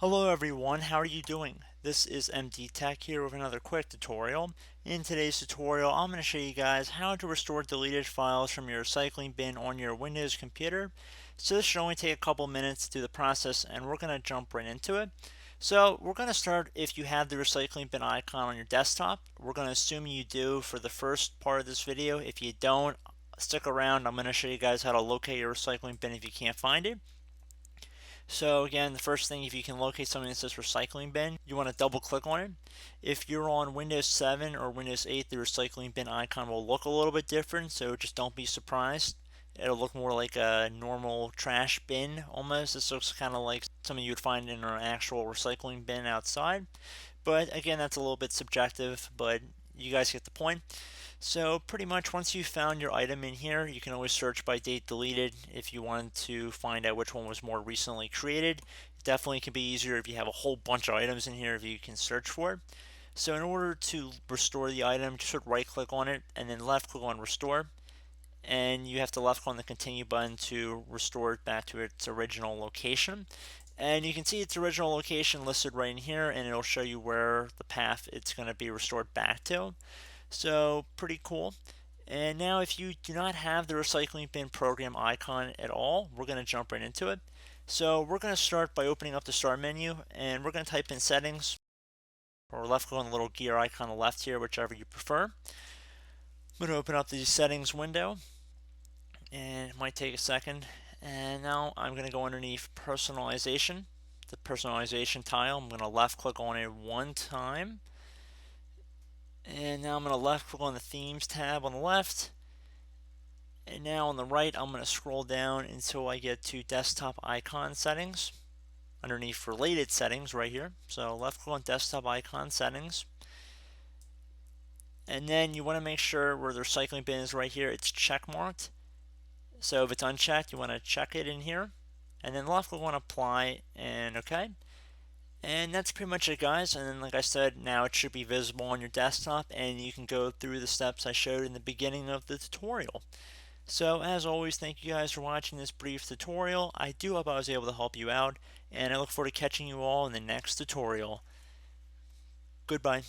Hello everyone, how are you doing? This is MD Tech here with another quick tutorial. In today's tutorial, I'm going to show you guys how to restore deleted files from your recycling bin on your Windows computer. So this should only take a couple minutes to do the process and we're going to jump right into it. So we're going to start if you have the recycling bin icon on your desktop. We're going to assume you do for the first part of this video. If you don't, stick around. I'm going to show you guys how to locate your recycling bin if you can't find it. So again, the first thing, if you can locate something that says recycling bin, you want to double click on it. If you're on Windows 7 or Windows 8, the recycling bin icon will look a little bit different, so just don't be surprised. It'll look more like a normal trash bin almost. This looks kind of like something you would find in an actual recycling bin outside. But again, that's a little bit subjective, but you guys get the point. So pretty much once you've found your item in here, you can always search by date deleted if you wanted to find out which one was more recently created. It definitely can be easier if you have a whole bunch of items in here if you can search for it. So in order to restore the item, just right click on it and then left click on restore. And you have to left click on the continue button to restore it back to its original location. And you can see its original location listed right in here, and it'll show you where the path it's going to be restored back to. So pretty cool. And now if you do not have the recycling bin program icon at all, we're going to jump right into it. So we're going to start by opening up the start menu and we're going to type in settings, or left click on the little gear icon on the left here, whichever you prefer. I'm going to open up the settings window and it might take a second. And now I'm going to go underneath personalization, the personalization tile. I'm going to left click on it one time. And now I'm going to left click on the themes tab on the left. And now on the right, I'm going to scroll down until I get to desktop icon settings underneath related settings right here. So left click on desktop icon settings. And then you want to make sure where the recycling bin is right here, it's check marked. So if it's unchecked, you want to check it in here. And then left click on apply and OK. And that's pretty much it, guys. And then like I said, now it should be visible on your desktop and you can go through the steps I showed in the beginning of the tutorial. So as always, thank you guys for watching this brief tutorial. I do hope I was able to help you out, and I look forward to catching you all in the next tutorial. Goodbye.